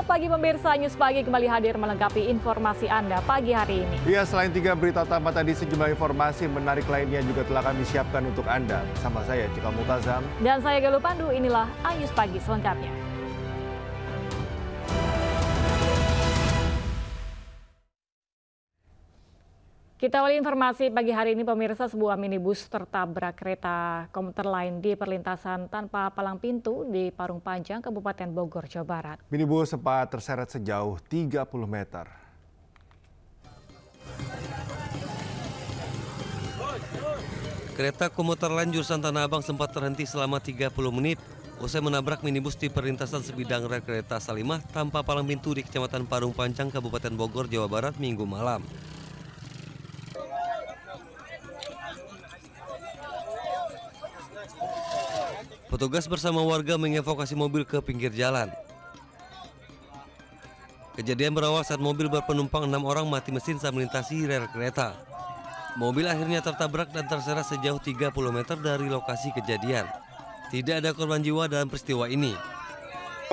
Selamat pagi pemirsa, News Pagi kembali hadir melengkapi informasi Anda pagi hari ini. Ya, selain 3 berita utama tadi, sejumlah informasi menarik lainnya juga telah kami siapkan untuk Anda. Bersama saya, Cikal Multazam. Dan saya Galuh Pandu, inilah News Pagi selengkapnya. Kita awali informasi pagi hari ini pemirsa, sebuah minibus tertabrak kereta komuter lain di perlintasan tanpa palang pintu di Parung Panjang, Kabupaten Bogor, Jawa Barat. Minibus sempat terseret sejauh 30 meter. Kereta komuter lain jurusan Tanah Abang sempat terhenti selama 30 menit usai menabrak minibus di perlintasan sebidang rel kereta Salimah tanpa palang pintu di Kecamatan Parung Panjang, Kabupaten Bogor, Jawa Barat, Minggu malam. Petugas bersama warga mengevakuasi mobil ke pinggir jalan. Kejadian berawal saat mobil berpenumpang 6 orang mati mesin saat melintasi rel kereta. Mobil akhirnya tertabrak dan terseret sejauh 30 meter dari lokasi kejadian. Tidak ada korban jiwa dalam peristiwa ini.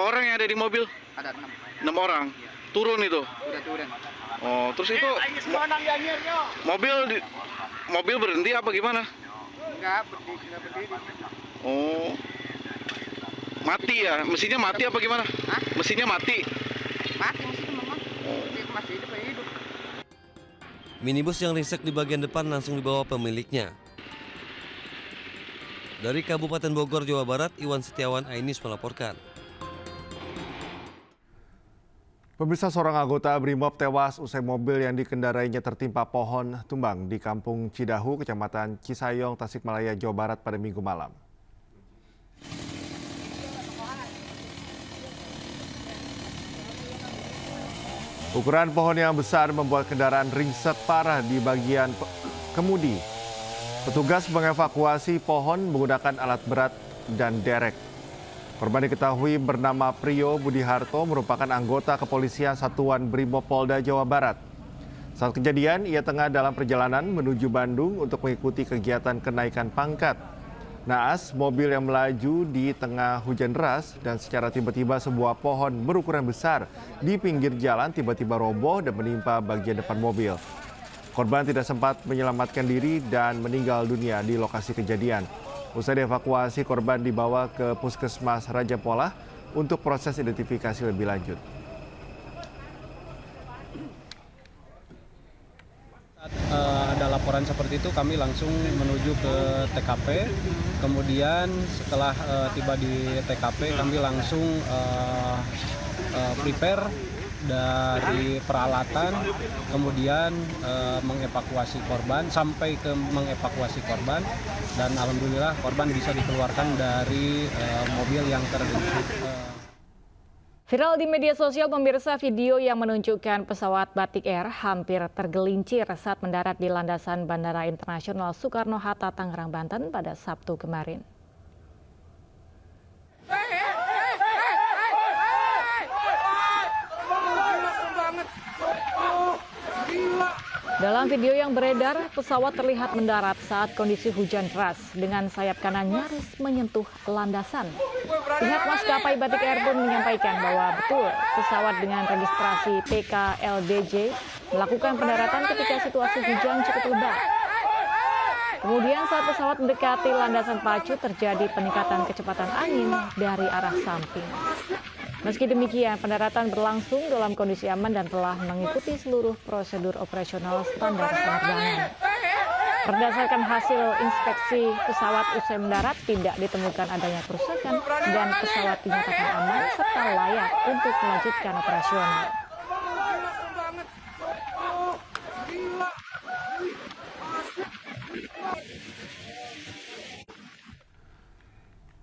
Orang yang ada di mobil? Ada 6 orang? Turun itu? Udah turun. Oh, terus itu mobil berhenti apa gimana? Enggak berdiri. Oh, mati ya? Mesinnya mati apa gimana? Hah? Mesinnya mati? Mati mesinnya memang. Masih hidup. Minibus yang ringsek di bagian depan langsung dibawa pemiliknya. Dari Kabupaten Bogor, Jawa Barat, Iwan Setiawan, Ainis melaporkan. Pemirsa, seorang anggota Brimob tewas usai mobil yang dikendarainya tertimpa pohon tumbang di Kampung Cidahu, Kecamatan Cisayong, Tasikmalaya, Jawa Barat pada Minggu malam. Ukuran pohon yang besar membuat kendaraan ringsek parah di bagian kemudi. Petugas mengevakuasi pohon menggunakan alat berat dan derek. Korban diketahui bernama Priyo Budiharto, merupakan anggota kepolisian Satuan Brimob Polda Jawa Barat. Saat kejadian, ia tengah dalam perjalanan menuju Bandung untuk mengikuti kegiatan kenaikan pangkat. Naas, mobil yang melaju di tengah hujan deras dan secara tiba-tiba sebuah pohon berukuran besar di pinggir jalan tiba-tiba roboh dan menimpa bagian depan mobil. Korban tidak sempat menyelamatkan diri dan meninggal dunia di lokasi kejadian. Usai dievakuasi, korban dibawa ke Puskesmas Raja Polah untuk proses identifikasi lebih lanjut. Ada laporan seperti itu, kami langsung menuju ke TKP. Kemudian setelah tiba di TKP, kami langsung prepare dari peralatan, kemudian mengevakuasi korban, sampai ke mengevakuasi korban, dan alhamdulillah korban bisa dikeluarkan dari mobil yang tergelincir. Viral di media sosial pemirsa, video yang menunjukkan pesawat Batik Air hampir tergelincir saat mendarat di landasan Bandara Internasional Soekarno-Hatta, Tangerang, Banten pada Sabtu kemarin. Dalam video yang beredar, pesawat terlihat mendarat saat kondisi hujan deras dengan sayap kanan nyaris menyentuh landasan. Pihak maskapai Batik Air pun menyampaikan bahwa betul pesawat dengan registrasi PKLDJ melakukan pendaratan ketika situasi hujan cukup lebat. Kemudian saat pesawat mendekati landasan pacu, terjadi peningkatan kecepatan angin dari arah samping. Meski demikian, pendaratan berlangsung dalam kondisi aman dan telah mengikuti seluruh prosedur operasional standar penerbangan. Berdasarkan hasil inspeksi pesawat usai mendarat, tidak ditemukan adanya kerusakan dan pesawat dinyatakan aman serta layak untuk melanjutkan operasional.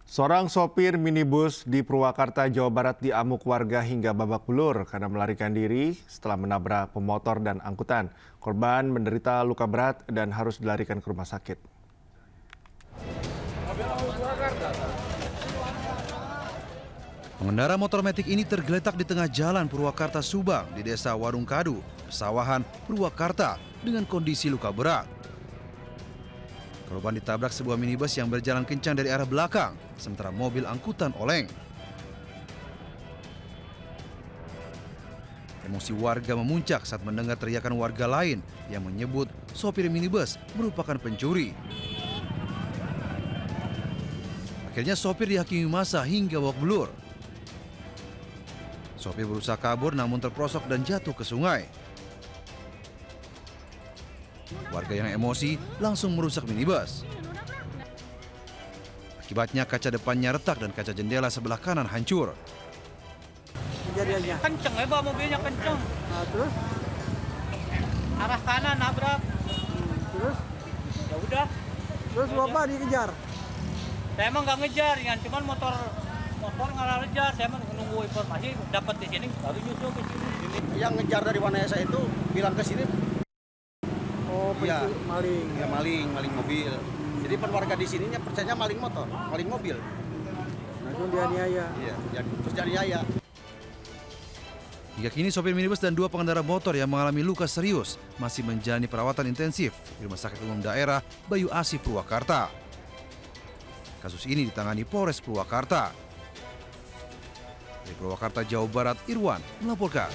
Seorang sopir minibus di Purwakarta, Jawa Barat diamuk warga hingga babak belur karena melarikan diri setelah menabrak pemotor dan angkutan. Korban menderita luka berat dan harus dilarikan ke rumah sakit. Pengendara motor metik ini tergeletak di tengah jalan Purwakarta Subang di Desa Warung Kadu, Pesawahan, Purwakarta dengan kondisi luka berat. Korban ditabrak sebuah minibus yang berjalan kencang dari arah belakang, sementara mobil angkutan oleng. Emosi warga memuncak saat mendengar teriakan warga lain yang menyebut sopir minibus merupakan pencuri. Akhirnya sopir dihakimi massa hingga babak belur. Sopir berusaha kabur namun terperosok dan jatuh ke sungai. Warga yang emosi langsung merusak minibus. Akibatnya kaca depannya retak dan kaca jendela sebelah kanan hancur. Kejadiannya kenceng ya, Pak, mobilnya kenceng. Nah, terus Arah kanan nabrak. Terus Ya udah. terus Bapak dikejar. Saya emang nggak ngejar, ya, cuman motor nggak ngejar. Saya emang nunggu informasi, dapat di sini baru nyusul ke sini. Yang ngejar dari Wanayasa itu bilang ke sini. Oh, Iya, maling. Ya maling mobil. Jadi warga di sininya percaya maling motor, maling mobil. Langsung dianiaya. Iya, terus dianiaya. Hingga kini sopir minibus dan 2 pengendara motor yang mengalami luka serius masih menjalani perawatan intensif di Rumah Sakit Umum Daerah Bayu Asih Purwakarta. Kasus ini ditangani Polres Purwakarta. Dari Purwakarta, Jawa Barat, Irwan melaporkan.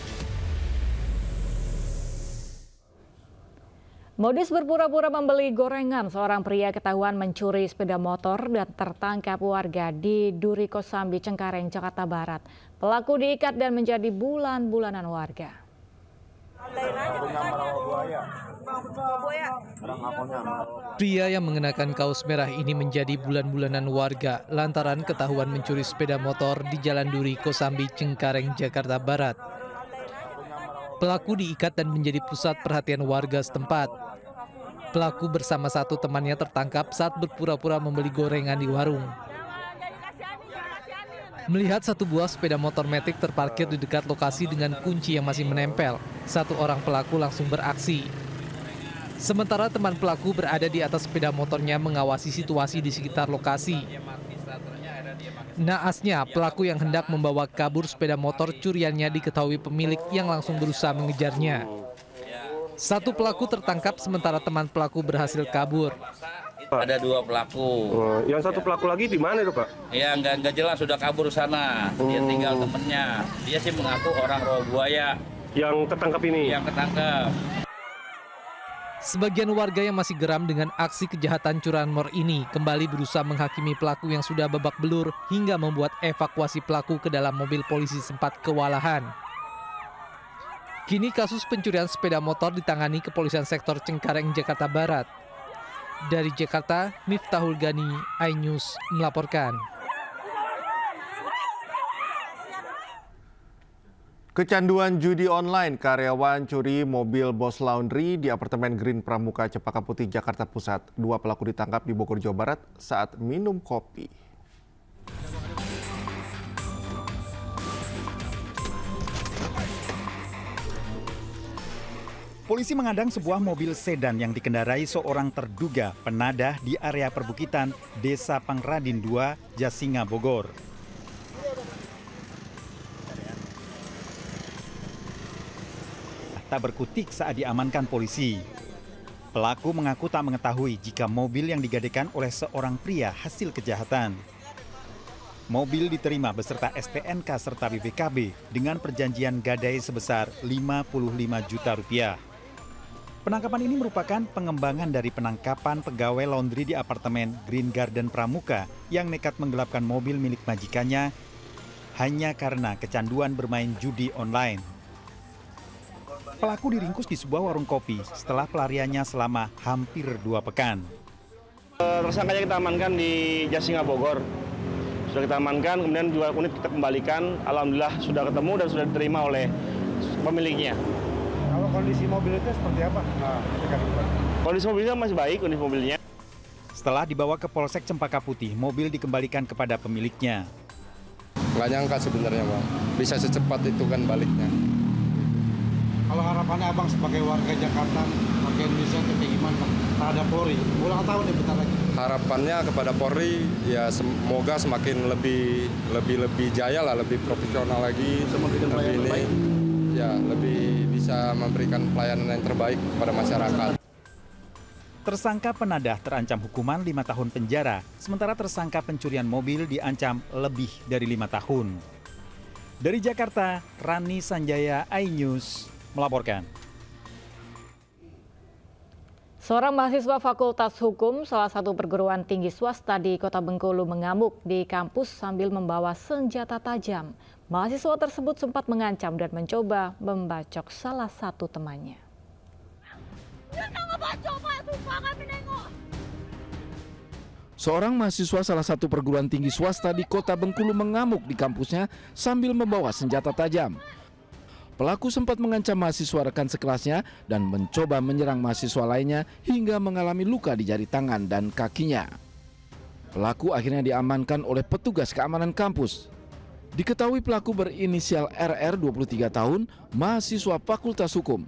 Modus berpura-pura membeli gorengan, seorang pria ketahuan mencuri sepeda motor dan tertangkap warga di Duri Kosambi, Cengkareng, Jakarta Barat. Pelaku diikat dan menjadi bulan-bulanan warga. Pria yang mengenakan kaos merah ini menjadi bulan-bulanan warga lantaran ketahuan mencuri sepeda motor di Jalan Duri Kosambi, Cengkareng, Jakarta Barat. Pelaku diikat dan menjadi pusat perhatian warga setempat. Pelaku bersama satu temannya tertangkap saat berpura-pura membeli gorengan di warung. Melihat satu buah sepeda motor metik terparkir di dekat lokasi dengan kunci yang masih menempel, satu orang pelaku langsung beraksi. Sementara teman pelaku berada di atas sepeda motornya mengawasi situasi di sekitar lokasi. Naasnya, pelaku yang hendak membawa kabur sepeda motor curiannya diketahui pemilik yang langsung berusaha mengejarnya. Satu pelaku tertangkap sementara teman pelaku berhasil kabur. Ada 2 pelaku. Yang satu pelaku lagi di mana itu, Pak? Ya nggak jelas, sudah kabur sana. Dia tinggal temennya. Dia sih mengaku orang Rawabuaya. Yang ketangkap ini? Yang ketangkap. Sebagian warga yang masih geram dengan aksi kejahatan curanmor ini kembali berusaha menghakimi pelaku yang sudah babak belur hingga membuat evakuasi pelaku ke dalam mobil polisi sempat kewalahan. Kini kasus pencurian sepeda motor ditangani Kepolisian Sektor Cengkareng, Jakarta Barat. Dari Jakarta, Miftahul Gani, iNews melaporkan. Kecanduan judi online, karyawan curi mobil Bos Laundry di apartemen Green Pramuka, Cempaka Putih, Jakarta Pusat. 2 pelaku ditangkap di Bogor, Jawa Barat saat minum kopi. Polisi mengadang sebuah mobil sedan yang dikendarai seorang terduga penadah di area perbukitan Desa Pangradin 2, Jasinga, Bogor. Tak berkutik saat diamankan polisi. Pelaku mengaku tak mengetahui jika mobil yang digadekan oleh seorang pria hasil kejahatan. Mobil diterima beserta STNK serta BPKB dengan perjanjian gadai sebesar 55 juta rupiah. Penangkapan ini merupakan pengembangan dari penangkapan pegawai laundry di apartemen Green Garden Pramuka yang nekat menggelapkan mobil milik majikannya hanya karena kecanduan bermain judi online. Pelaku diringkus di sebuah warung kopi setelah pelariannya selama hampir 2 pekan. Tersangkanya kita amankan di Jasinga, Bogor. Sudah kita amankan, kemudian 2 unit kita kembalikan. Alhamdulillah sudah ketemu dan sudah diterima oleh pemiliknya. Kalau kondisi mobil itu seperti apa? Kondisi mobilnya masih baik, kondisi mobilnya. Setelah dibawa ke Polsek Cempaka Putih, mobil dikembalikan kepada pemiliknya. Nggak nyangka sebenarnya, Bang. Bisa secepat itu kan baliknya. Kalau harapannya Abang sebagai warga Jakarta, warga Indonesia itu gimana terhadap Polri? Ulang tahun nih bentar lagi. Harapannya kepada Polri ya semoga semakin lebih jaya lah, lebih profesional lagi, lebih bisa memberikan pelayanan yang terbaik kepada masyarakat. Tersangka penadah terancam hukuman 5 tahun penjara, sementara tersangka pencurian mobil diancam lebih dari 5 tahun. Dari Jakarta, Rani Sanjaya, iNews melaporkan. Seorang mahasiswa Fakultas Hukum salah satu perguruan tinggi swasta di Kota Bengkulu mengamuk di kampus sambil membawa senjata tajam. Mahasiswa tersebut sempat mengancam dan mencoba membacok salah satu temannya. Seorang mahasiswa salah satu perguruan tinggi swasta di Kota Bengkulu mengamuk di kampusnya sambil membawa senjata tajam. Pelaku sempat mengancam mahasiswa rekan sekelasnya dan mencoba menyerang mahasiswa lainnya hingga mengalami luka di jari tangan dan kakinya. Pelaku akhirnya diamankan oleh petugas keamanan kampus. Diketahui pelaku berinisial RR 23 tahun, mahasiswa Fakultas Hukum.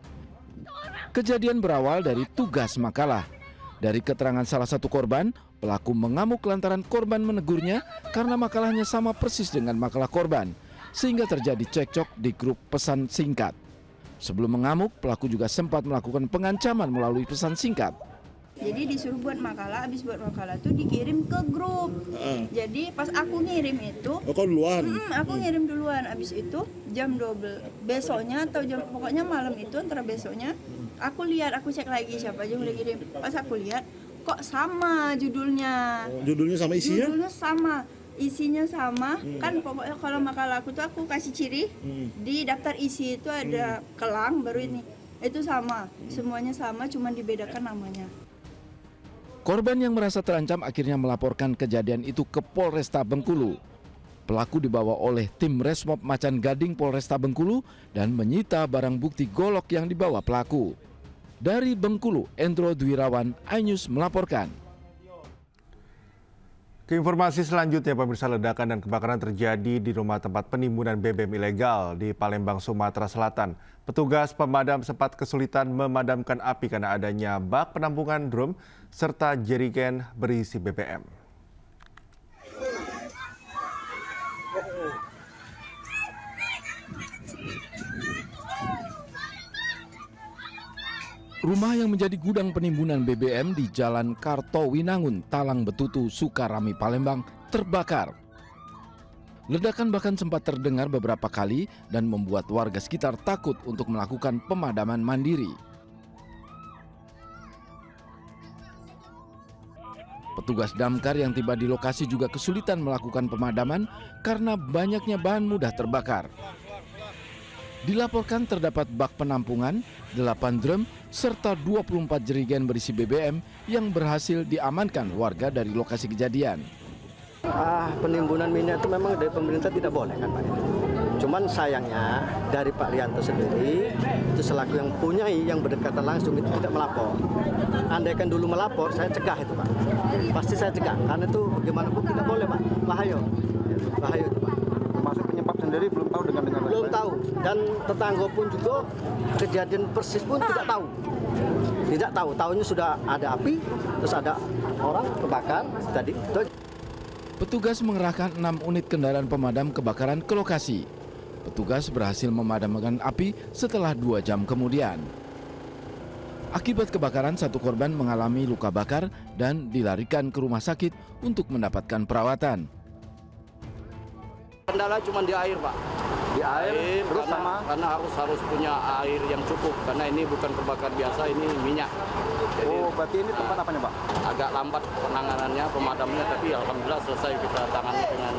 Kejadian berawal dari tugas makalah. Dari keterangan salah satu korban, pelaku mengamuk lantaran korban menegurnya karena makalahnya sama persis dengan makalah korban, sehingga terjadi cekcok di grup pesan singkat. Sebelum mengamuk, pelaku juga sempat melakukan pengancaman melalui pesan singkat. Jadi disuruh buat makalah, habis buat makalah tuh dikirim ke grup. Jadi pas aku ngirim itu, kau duluan? Aku ngirim duluan, habis itu jam 12 besoknya atau jam pokoknya malam itu antara besoknya, aku lihat, aku cek lagi siapa aja yang udah kirim. Pas aku lihat, kok sama judulnya. Judulnya sama isinya? Judulnya sama. Isinya sama, kan pokoknya kalau makalah aku tuh aku kasih ciri, di daftar isi itu ada kelang baru ini. Itu sama, semuanya sama, cuma dibedakan namanya. Korban yang merasa terancam akhirnya melaporkan kejadian itu ke Polresta Bengkulu. Pelaku dibawa oleh tim Resmob Macan Gading Polresta Bengkulu dan menyita barang bukti golok yang dibawa pelaku. Dari Bengkulu, Endro Dwirawan, iNews melaporkan. Keinformasi selanjutnya, pemirsa, ledakan dan kebakaran terjadi di rumah tempat penimbunan BBM ilegal di Palembang, Sumatera Selatan. Petugas pemadam sempat kesulitan memadamkan api karena adanya bak penampungan drum serta jerigen berisi BBM. Rumah yang menjadi gudang penimbunan BBM di Jalan Kartowinangun, Talang Betutu, Sukarami, Palembang terbakar. Ledakan bahkan sempat terdengar beberapa kali dan membuat warga sekitar takut untuk melakukan pemadaman mandiri. Petugas damkar yang tiba di lokasi juga kesulitan melakukan pemadaman karena banyaknya bahan mudah terbakar. Dilaporkan terdapat bak penampungan, 8 drum, serta 24 jerigen berisi BBM yang berhasil diamankan warga dari lokasi kejadian. Penimbunan minyak itu memang dari pemerintah tidak boleh kan Pak. Cuman sayangnya dari Pak Rianto sendiri itu selaku yang punyai yang berdekatan langsung itu tidak melapor. Andaikan dulu melapor, saya cegah itu Pak. Pasti saya cegah karena itu bagaimanapun tidak boleh Pak. Bahaya itu Pak. Termasuk penyebab sendiri belum tahu dengan belum tahu, dan tetangga pun juga kejadian persis pun tidak tahu. Tidak tahu, tahunya sudah ada api, terus ada orang kebakar tadi. Petugas mengerahkan 6 unit kendaraan pemadam kebakaran ke lokasi. Petugas berhasil memadamkan api setelah 2 jam kemudian. Akibat kebakaran, 1 korban mengalami luka bakar dan dilarikan ke rumah sakit untuk mendapatkan perawatan. Kendala cuma di air Pak. Di air terus karena harus punya air yang cukup karena ini bukan terbakar biasa, ini minyak. Jadi, berarti ini tempat apanya Pak? Agak lambat penanganannya, pemadamnya, tapi alhamdulillah selesai kita tangani dengan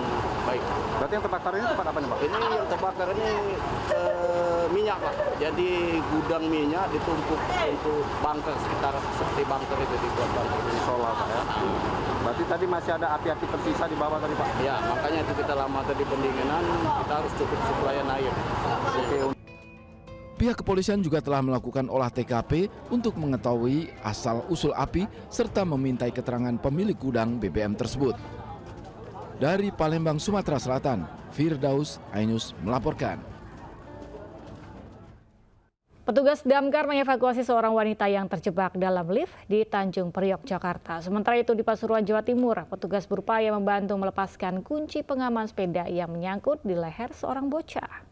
baik. Berarti yang terbakar ini tempat apanya Pak? Ini yang terbakar ini minyak Pak. Jadi gudang minyak ditumpuk untuk bunker sekitar seperti bunker itu dibuat bunker di solar Pak ya. Berarti tadi masih ada api-api tersisa di bawah tadi Pak? Ya, makanya itu kita lama tadi pendinginan, kita harus cukup suplaian air. Oke. Pihak kepolisian juga telah melakukan olah TKP untuk mengetahui asal-usul api serta memintai keterangan pemilik gudang BBM tersebut. Dari Palembang, Sumatera Selatan, Firdaus, iNews melaporkan. Petugas damkar mengevakuasi seorang wanita yang terjebak dalam lift di Tanjung Priok, Jakarta. Sementara itu di Pasuruan, Jawa Timur, petugas berupaya membantu melepaskan kunci pengaman sepeda yang menyangkut di leher seorang bocah.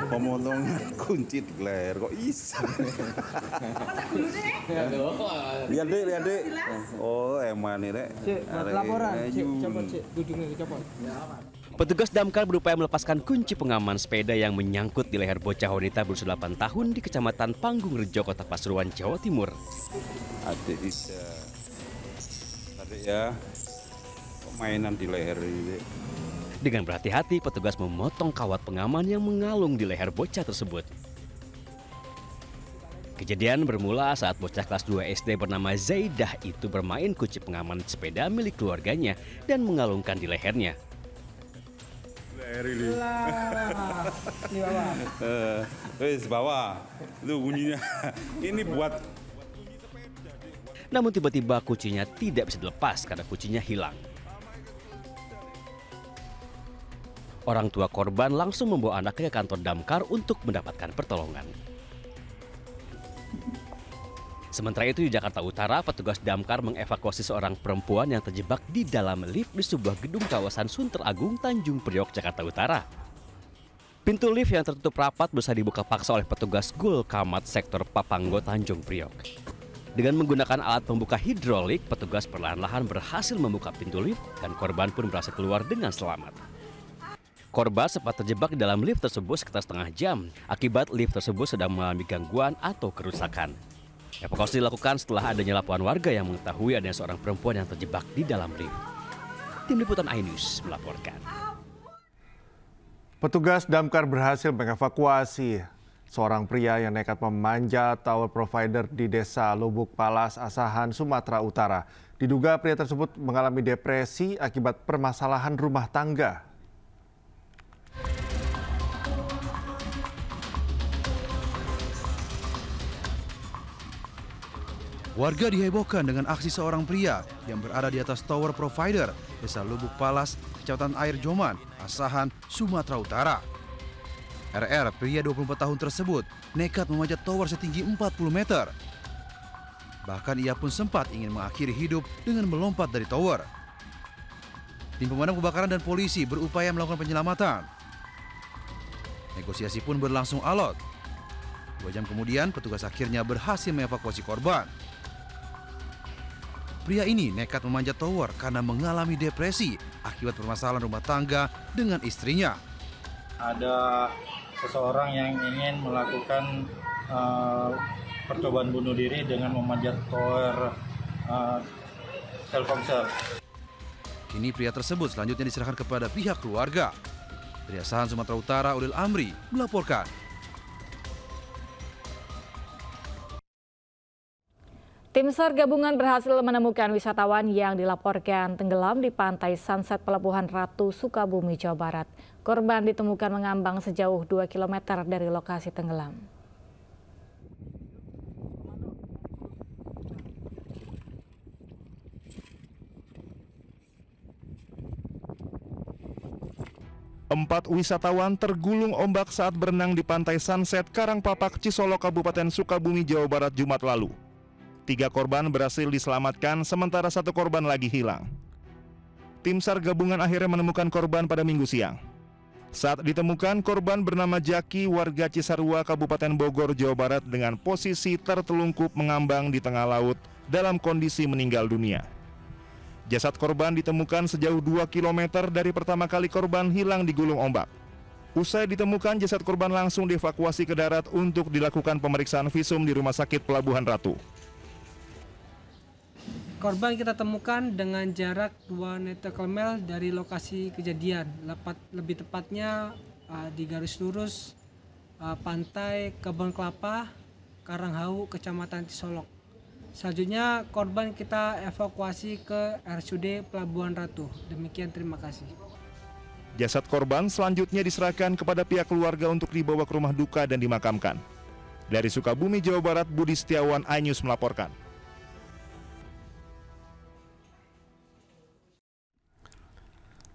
Pemotongan kunci di leher kok bisa. Lihat dek. Oh, emang nih dek. Laporan, coba duduknya dicopot. Petugas damkar berupaya melepaskan kunci pengaman sepeda yang menyangkut di leher bocah wanita berusia 8 tahun di Kecamatan Panggung Rejo, Kota Pasuruan, Jawa Timur. Adik ya, mainan di leher ini. Dengan berhati-hati, petugas memotong kawat pengaman yang mengalung di leher bocah tersebut. Kejadian bermula saat bocah kelas 2 SD bernama Zaidah itu bermain kunci pengaman sepeda milik keluarganya dan mengalungkan di lehernya. Leher ini. Di bawah. Itu bunyinya. Ini buat. Namun tiba-tiba kuncinya tidak bisa dilepas karena kuncinya hilang. Orang tua korban langsung membawa anaknya ke kantor damkar untuk mendapatkan pertolongan. Sementara itu di Jakarta Utara, petugas damkar mengevakuasi seorang perempuan yang terjebak di dalam lift di sebuah gedung kawasan Sunter Agung, Tanjung Priok, Jakarta Utara. Pintu lift yang tertutup rapat berusaha dibuka paksa oleh petugas Gul Kamat Sektor Papanggo, Tanjung Priok. Dengan menggunakan alat pembuka hidrolik, petugas perlahan-lahan berhasil membuka pintu lift dan korban pun berhasil keluar dengan selamat. Korban sempat terjebak di dalam lift tersebut sekitar setengah jam akibat lift tersebut sedang mengalami gangguan atau kerusakan. Evakuasi dilakukan setelah adanya laporan warga yang mengetahui adanya seorang perempuan yang terjebak di dalam lift. Tim Liputan iNews melaporkan. Petugas damkar berhasil mengevakuasi seorang pria yang nekat memanjat tower provider di Desa Lubuk Palas, Asahan, Sumatera Utara. Diduga pria tersebut mengalami depresi akibat permasalahan rumah tangga. Warga dihebohkan dengan aksi seorang pria yang berada di atas tower provider Desa Lubuk Palas, Kecamatan Air Joman, Asahan, Sumatera Utara. RR, pria 24 tahun tersebut, nekat memanjat tower setinggi 40 meter. Bahkan ia pun sempat ingin mengakhiri hidup dengan melompat dari tower. Tim pemadam kebakaran dan polisi berupaya melakukan penyelamatan. Negosiasi pun berlangsung alot. 2 jam kemudian, petugas akhirnya berhasil mengevakuasi korban. Pria ini nekat memanjat tower karena mengalami depresi akibat permasalahan rumah tangga dengan istrinya. Ada seseorang yang ingin melakukan percobaan bunuh diri dengan memanjat tower Telkomsel. Kini pria tersebut selanjutnya diserahkan kepada pihak keluarga. Dari Asahan, Sumatera Utara, Ulil Amri melaporkan. Tim SAR gabungan berhasil menemukan wisatawan yang dilaporkan tenggelam di pantai Sunset Pelabuhan Ratu, Sukabumi, Jawa Barat. Korban ditemukan mengambang sejauh 2 km dari lokasi tenggelam. Empat wisatawan tergulung ombak saat berenang di pantai Sunset Karangpapak, Cisolok, Kabupaten Sukabumi, Jawa Barat, Jumat lalu. 3 korban berhasil diselamatkan, sementara 1 korban lagi hilang. Tim SAR gabungan akhirnya menemukan korban pada Minggu siang. Saat ditemukan, korban bernama Jaki, warga Cisarua, Kabupaten Bogor, Jawa Barat, dengan posisi tertelungkup mengambang di tengah laut dalam kondisi meninggal dunia. Jasad korban ditemukan sejauh 2 km dari pertama kali korban hilang di gulung ombak. Usai ditemukan, jasad korban langsung dievakuasi ke darat untuk dilakukan pemeriksaan visum di Rumah Sakit Pelabuhan Ratu. Korban kita temukan dengan jarak 2 nautical dari lokasi kejadian, lebih tepatnya di garis lurus pantai Kebon Kelapa, Karanghau, Kecamatan Cisolok. Selanjutnya korban kita evakuasi ke RSUD Pelabuhan Ratu. Demikian, terima kasih. Jasad korban selanjutnya diserahkan kepada pihak keluarga untuk dibawa ke rumah duka dan dimakamkan. Dari Sukabumi, Jawa Barat, Budi Setiawan, iNews melaporkan.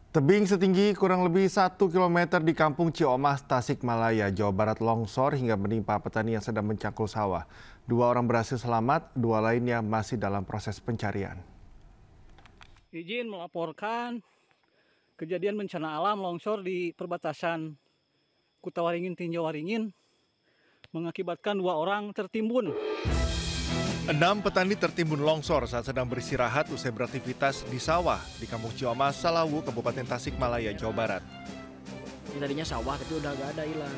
Tebing setinggi kurang lebih 1 km di Kampung Ciomas, Tasikmalaya, Jawa Barat longsor hingga menimpa petani yang sedang mencangkul sawah. 2 orang berhasil selamat, 2 lainnya masih dalam proses pencarian. Izin melaporkan kejadian bencana alam longsor di perbatasan Kutawaringin, Tinjau Waringin mengakibatkan 2 orang tertimbun. 6 petani tertimbun longsor saat sedang beristirahat usai beraktivitas di sawah di Kampung Ciamas, Salawu, Kabupaten Tasikmalaya, Jawa Barat. Ini tadinya sawah tapi udah gak ada, hilang.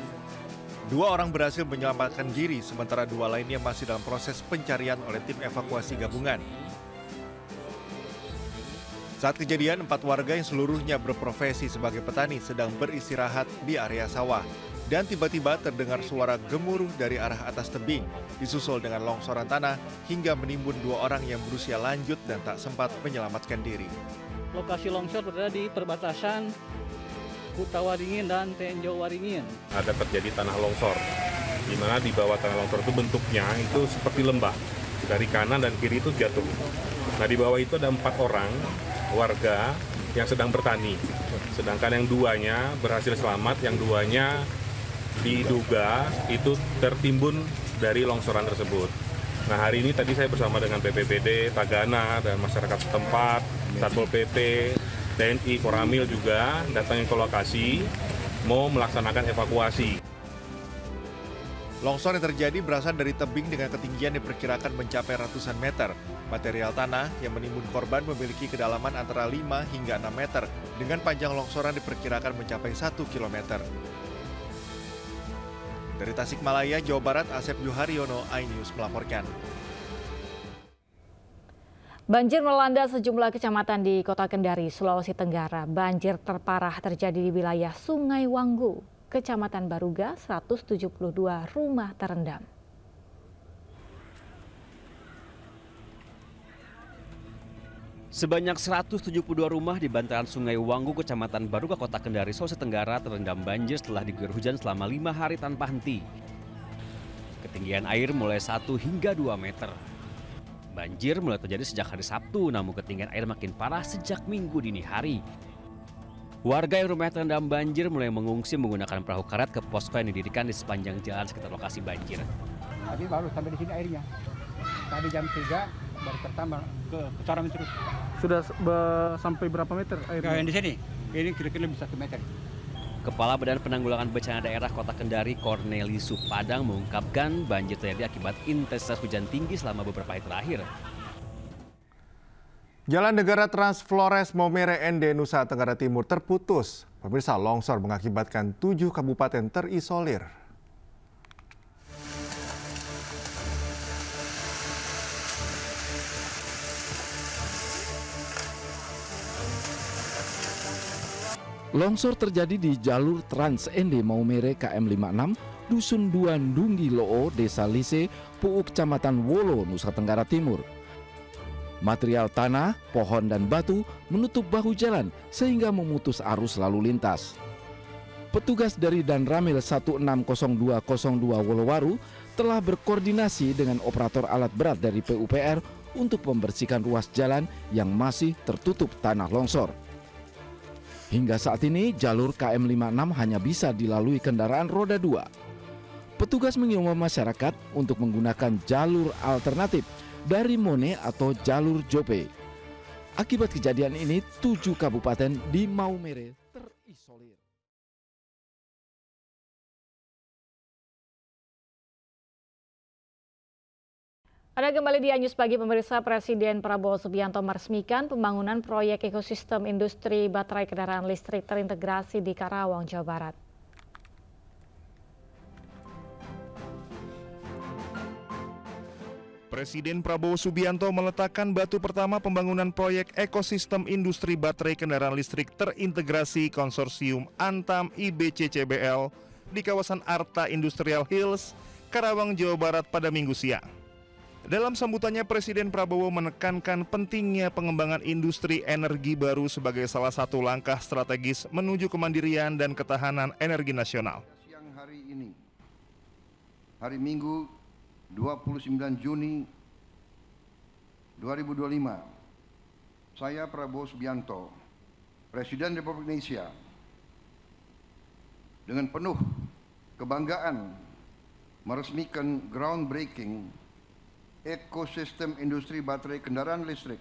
2 orang berhasil menyelamatkan diri, sementara 2 lainnya masih dalam proses pencarian oleh tim evakuasi gabungan. Saat kejadian, 4 warga yang seluruhnya berprofesi sebagai petani sedang beristirahat di area sawah. Dan tiba-tiba terdengar suara gemuruh dari arah atas tebing, disusul dengan longsoran tanah hingga menimbun 2 orang yang berusia lanjut dan tak sempat menyelamatkan diri. Lokasi longsor berada di perbatasan Kutawaringin dan Tenjo Waringin. Ada terjadi tanah longsor, di mana di bawah tanah longsor itu bentuknya itu seperti lembah. Dari kanan dan kiri itu jatuh. Nah, di bawah itu ada 4 orang warga yang sedang bertani. Sedangkan yang 2-nya berhasil selamat, yang 2-nya diduga itu tertimbun dari longsoran tersebut. Nah, hari ini tadi saya bersama dengan BPBD, Tagana, dan masyarakat setempat, Satpol PP, TNI, Koramil juga datang ke lokasi mau melaksanakan evakuasi. Longsor yang terjadi berasal dari tebing dengan ketinggian diperkirakan mencapai ratusan meter. Material tanah yang menimbun korban memiliki kedalaman antara 5 hingga 6 meter, dengan panjang longsoran diperkirakan mencapai 1 kilometer. Dari Tasikmalaya, Jawa Barat, Asep Yuharyono, iNews melaporkan. Banjir melanda sejumlah kecamatan di Kota Kendari, Sulawesi Tenggara. Banjir terparah terjadi di wilayah Sungai Wanggu, Kecamatan Baruga, 172 rumah terendam. Sebanyak 172 rumah di bantaran Sungai Wanggu, Kecamatan Baruga, Kota Kendari, Sulawesi Tenggara terendam banjir setelah diguyur hujan selama 5 hari tanpa henti. Ketinggian air mulai 1 hingga 2 meter. Banjir mulai terjadi sejak hari Sabtu, namun ketinggian air makin parah sejak Minggu dini hari. Warga yang rumahnya terendam banjir mulai mengungsi menggunakan perahu karet ke posko yang didirikan di sepanjang jalan sekitar lokasi banjir. Tadi baru sampai di sini airnya. Tadi jam 3 baru pertama ke Coram terus. Sudah sampai berapa meter airnya? Yang di sini, ini kira-kira bisa 1 meter. Kepala Badan Penanggulangan Bencana Daerah Kota Kendari, Cornelius Supadang, mengungkapkan banjir terjadi akibat intensitas hujan tinggi selama beberapa hari terakhir. Jalan Negara Trans Flores Maumere Ende, Nusa Tenggara Timur terputus. Pemirsa, longsor mengakibatkan 7 kabupaten terisolir. Longsor terjadi di jalur Trans Ende Maumere KM 56, Dusun Duan Dunggi Loo, Desa Lise, Puuk, Kecamatan Wolo, Nusa Tenggara Timur. Material tanah, pohon, dan batu menutup bahu jalan sehingga memutus arus lalu lintas. Petugas dari Danramil 160202 Wolowaru telah berkoordinasi dengan operator alat berat dari PUPR untuk membersihkan ruas jalan yang masih tertutup tanah longsor. Hingga saat ini, jalur KM 56 hanya bisa dilalui kendaraan roda 2. Petugas mengimbau masyarakat untuk menggunakan jalur alternatif dari Mone atau jalur Jope. Akibat kejadian ini, 7 kabupaten di Maumere terisolir. Ada kembali di iNews Pagi, pemirsa. Presiden Prabowo Subianto meresmikan pembangunan proyek ekosistem industri baterai kendaraan listrik terintegrasi di Karawang, Jawa Barat. Presiden Prabowo Subianto meletakkan batu pertama pembangunan proyek ekosistem industri baterai kendaraan listrik terintegrasi konsorsium Antam IBCCBL di kawasan Arta Industrial Hills, Karawang, Jawa Barat pada Minggu siang. Dalam sambutannya, Presiden Prabowo menekankan pentingnya pengembangan industri energi baru sebagai salah satu langkah strategis menuju kemandirian dan ketahanan energi nasional. Siang hari ini, hari Minggu 29 Juni 2025, saya Prabowo Subianto, Presiden Republik Indonesia, dengan penuh kebanggaan meresmikan groundbreaking ekosistem industri baterai kendaraan listrik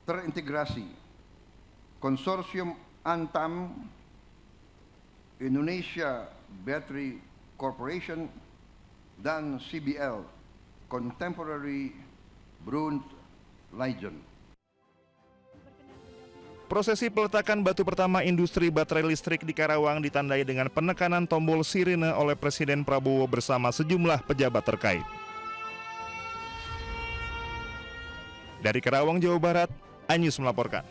terintegrasi konsorsium Antam Indonesia Battery Corporation dan CBL Contemporary Brunt Legend. Prosesi peletakan batu pertama industri baterai listrik di Karawang ditandai dengan penekanan tombol sirine oleh Presiden Prabowo bersama sejumlah pejabat terkait. Dari Karawang, Jawa Barat, iNews melaporkan.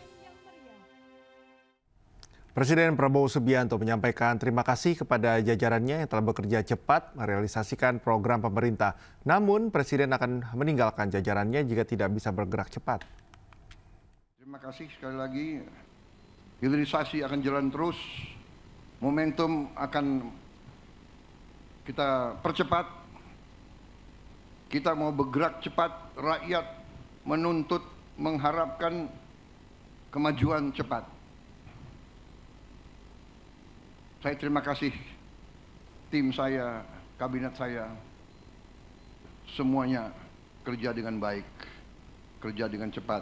Presiden Prabowo Subianto menyampaikan terima kasih kepada jajarannya yang telah bekerja cepat merealisasikan program pemerintah. Namun, Presiden akan meninggalkan jajarannya jika tidak bisa bergerak cepat. Terima kasih sekali lagi. Hilirisasi akan jalan terus. Momentum akan kita percepat. Kita mau bergerak cepat. Rakyat menuntut, mengharapkan kemajuan cepat. Saya terima kasih tim saya, kabinet saya, semuanya kerja dengan baik, kerja dengan cepat.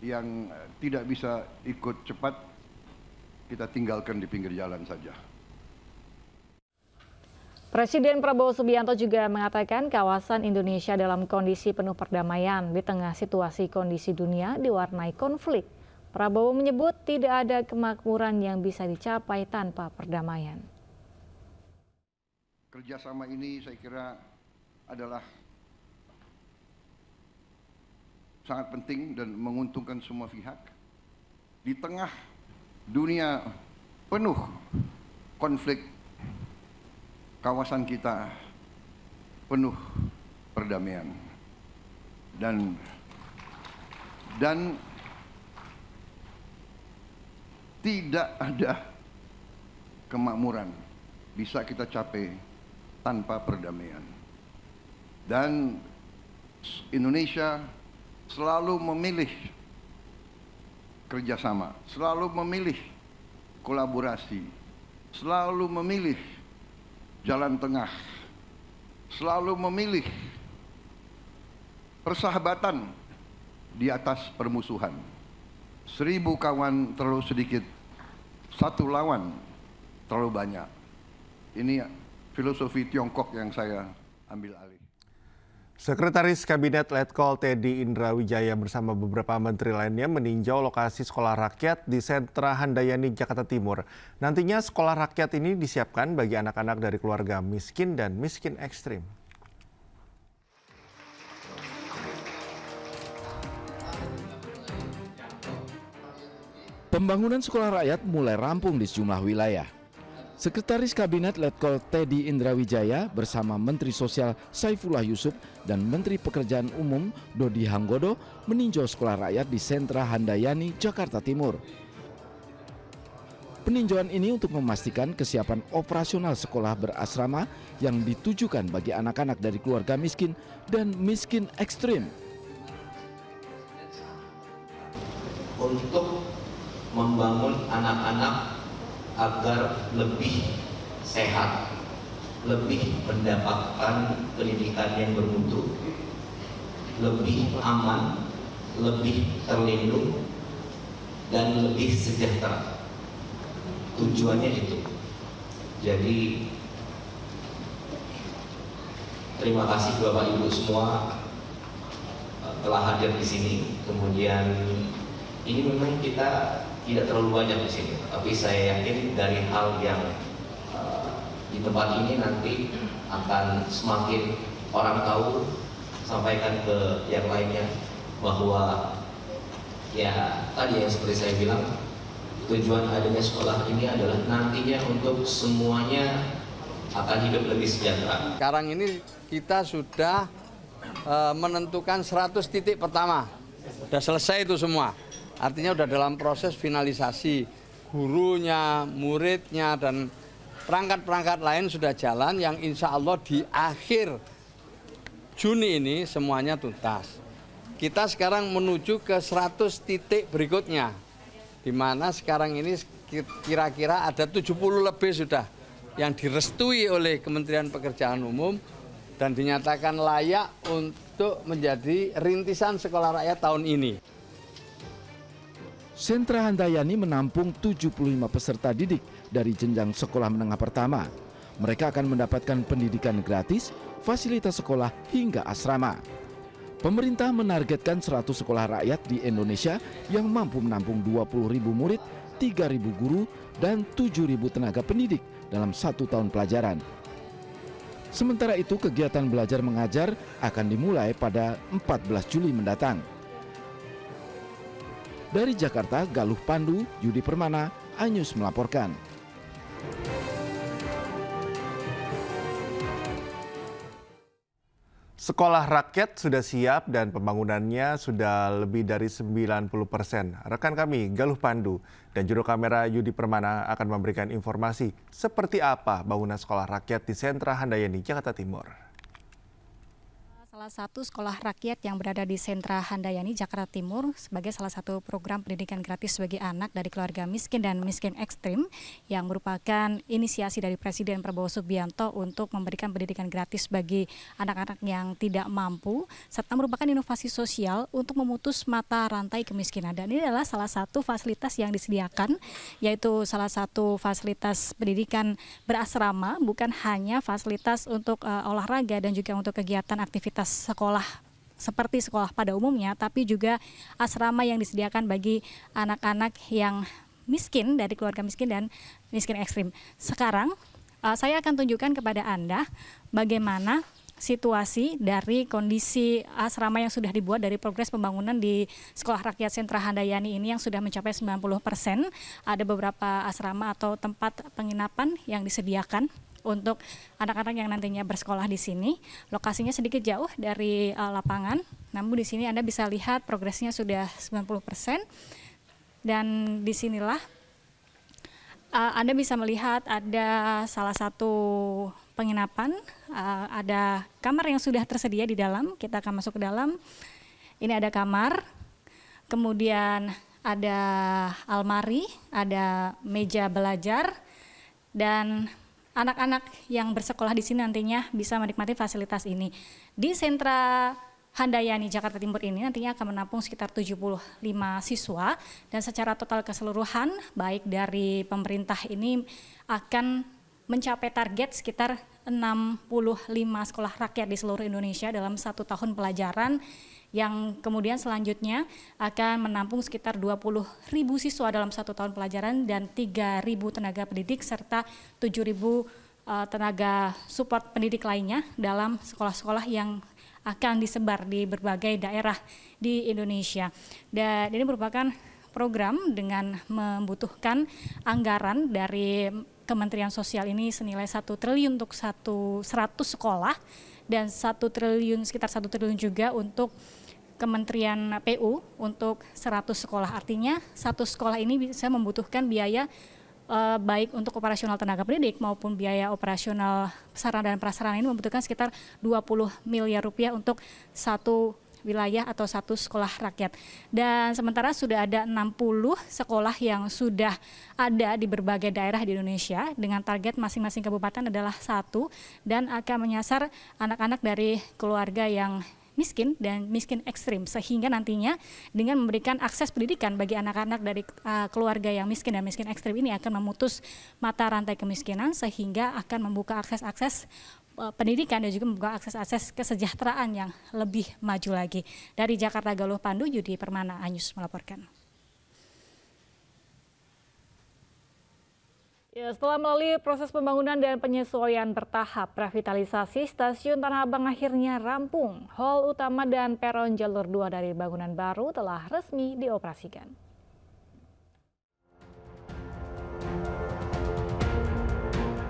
Yang tidak bisa ikut cepat, kita tinggalkan di pinggir jalan saja. Presiden Prabowo Subianto juga mengatakan kawasan Indonesia dalam kondisi penuh perdamaian di tengah situasi kondisi dunia diwarnai konflik. Prabowo menyebut tidak ada kemakmuran yang bisa dicapai tanpa perdamaian. Kerjasama ini saya kira adalah sangat penting dan menguntungkan semua pihak. Di tengah dunia penuh konflik, kawasan kita penuh perdamaian. Dan tidak ada kemakmuran bisa kita capai tanpa perdamaian. Dan Indonesia selalu memilih kerjasama, selalu memilih kolaborasi, selalu memilih jalan tengah, selalu memilih persahabatan di atas permusuhan. 1000 kawan terlalu sedikit, 1 lawan terlalu banyak. Ini filosofi Tiongkok yang saya ambil alih. Sekretaris Kabinet Letkol Teddy Indrawijaya bersama beberapa menteri lainnya meninjau lokasi sekolah rakyat di Sentra Handayani, Jakarta Timur. Nantinya sekolah rakyat ini disiapkan bagi anak-anak dari keluarga miskin dan miskin ekstrim. Pembangunan sekolah rakyat mulai rampung di sejumlah wilayah. Sekretaris Kabinet Letkol Teddy Indrawijaya bersama Menteri Sosial Saifullah Yusuf dan Menteri Pekerjaan Umum Dodi Hanggodo meninjau sekolah rakyat di Sentra Handayani, Jakarta Timur. Peninjauan ini untuk memastikan kesiapan operasional sekolah berasrama yang ditujukan bagi anak-anak dari keluarga miskin dan miskin ekstrim. Untuk membangun anak-anak agar lebih sehat, lebih mendapatkan pendidikan yang bermutu, lebih aman, lebih terlindung, dan lebih sejahtera. Tujuannya itu. Jadi terima kasih Bapak Ibu semua telah hadir di sini. Kemudian ini memang kita tidak terlalu banyak di sini, tapi saya yakin dari hal yang di tempat ini nanti akan semakin orang tahu, sampaikan ke yang lainnya bahwa ya tadi yang seperti saya bilang, tujuan adanya sekolah ini adalah nantinya untuk semuanya akan hidup lebih sejahtera. Sekarang ini kita sudah menentukan 100 titik pertama, sudah selesai itu semua. Artinya sudah dalam proses finalisasi, gurunya, muridnya, dan perangkat-perangkat lain sudah jalan yang insya Allah di akhir Juni ini semuanya tuntas. Kita sekarang menuju ke 100 titik berikutnya, di mana sekarang ini kira-kira ada 70 lebih sudah yang direstui oleh Kementerian Pekerjaan Umum dan dinyatakan layak untuk menjadi rintisan sekolah rakyat tahun ini. Sentra Handayani menampung 75 peserta didik dari jenjang sekolah menengah pertama. Mereka akan mendapatkan pendidikan gratis, fasilitas sekolah hingga asrama. Pemerintah menargetkan 100 sekolah rakyat di Indonesia yang mampu menampung 20.000 murid, 3.000 guru, dan 7.000 tenaga pendidik dalam 1 tahun pelajaran. Sementara itu, kegiatan belajar mengajar akan dimulai pada 14 Juli mendatang. Dari Jakarta, Galuh Pandu, Yudi Permana, Anyus melaporkan. Sekolah rakyat sudah siap dan pembangunannya sudah lebih dari 90%. Rekan kami Galuh Pandu dan juru kamera Yudi Permana akan memberikan informasi seperti apa bangunan sekolah rakyat di Sentra Handayani, Jakarta Timur. Salah satu sekolah rakyat yang berada di Sentra Handayani, Jakarta Timur sebagai salah satu program pendidikan gratis bagi anak dari keluarga miskin dan miskin ekstrim yang merupakan inisiasi dari Presiden Prabowo Subianto untuk memberikan pendidikan gratis bagi anak-anak yang tidak mampu serta merupakan inovasi sosial untuk memutus mata rantai kemiskinan. Dan ini adalah salah satu fasilitas yang disediakan, yaitu salah satu fasilitas pendidikan berasrama, bukan hanya fasilitas untuk olahraga dan juga untuk kegiatan aktivitas sekolah seperti sekolah pada umumnya, tapi juga asrama yang disediakan bagi anak-anak yang miskin dari keluarga miskin dan miskin ekstrim. Sekarang saya akan tunjukkan kepada Anda bagaimana situasi dari kondisi asrama yang sudah dibuat dari progres pembangunan di Sekolah Rakyat Sentra Handayani ini yang sudah mencapai 90%. Ada beberapa asrama atau tempat penginapan yang disediakan untuk anak-anak yang nantinya bersekolah di sini. Lokasinya sedikit jauh dari lapangan, namun di sini Anda bisa lihat progresnya sudah 90%. Dan disinilah Anda bisa melihat ada salah satu penginapan, ada kamar yang sudah tersedia di dalam. Kita akan masuk ke dalam. Ini ada kamar, kemudian ada almari, ada meja belajar, dan anak-anak yang bersekolah di sini nantinya bisa menikmati fasilitas ini. Di Sentra Handayani, Jakarta Timur ini nantinya akan menampung sekitar 75 siswa dan secara total keseluruhan baik dari pemerintah ini akan mencapai target sekitar 65 sekolah rakyat di seluruh Indonesia dalam 1 tahun pelajaran, yang kemudian selanjutnya akan menampung sekitar 20.000 siswa dalam 1 tahun pelajaran dan 3.000 tenaga pendidik serta 7.000 tenaga support pendidik lainnya dalam sekolah-sekolah yang akan disebar di berbagai daerah di Indonesia. Dan ini merupakan program dengan membutuhkan anggaran dari Kementerian Sosial ini senilai 1 triliun untuk 100 sekolah dan 1 triliun, sekitar 1 triliun juga untuk Kementerian PU untuk 100 sekolah. Artinya 1 sekolah ini bisa membutuhkan biaya baik untuk operasional tenaga pendidik maupun biaya operasional sarana dan prasarana ini membutuhkan sekitar 20 miliar rupiah untuk 1 wilayah atau 1 sekolah rakyat. Dan sementara sudah ada 60 sekolah yang sudah ada di berbagai daerah di Indonesia dengan target masing-masing kabupaten adalah 1 dan akan menyasar anak-anak dari keluarga yang miskin dan miskin ekstrim, sehingga nantinya dengan memberikan akses pendidikan bagi anak-anak dari keluarga yang miskin dan miskin ekstrim ini akan memutus mata rantai kemiskinan sehingga akan membuka akses-akses pendidikan dan juga membuka akses-akses kesejahteraan yang lebih maju lagi. Dari Jakarta, Galuh Pandu, Yudi Permana, Anyus melaporkan. Ya, setelah melalui proses pembangunan dan penyesuaian bertahap, revitalisasi Stasiun Tanah Abang akhirnya rampung. Hall utama dan peron jalur 2 dari bangunan baru telah resmi dioperasikan.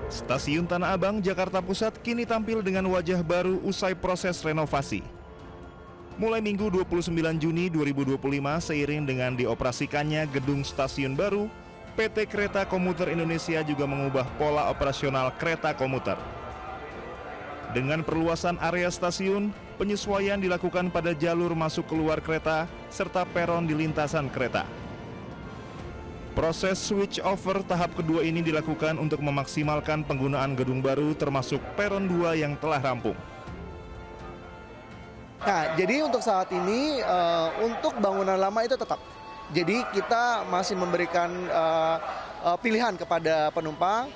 Stasiun Tanah Abang, Jakarta Pusat kini tampil dengan wajah baru usai proses renovasi. Mulai Minggu 29 Juni 2025 seiring dengan dioperasikannya gedung stasiun baru, PT Kereta Komuter Indonesia juga mengubah pola operasional kereta komuter. Dengan perluasan area stasiun, penyesuaian dilakukan pada jalur masuk keluar kereta serta peron di lintasan kereta. Proses switch over tahap kedua ini dilakukan untuk memaksimalkan penggunaan gedung baru termasuk peron 2 yang telah rampung. Nah, jadi untuk saat ini untuk bangunan lama itu tetap. Jadi kita masih memberikan pilihan kepada penumpang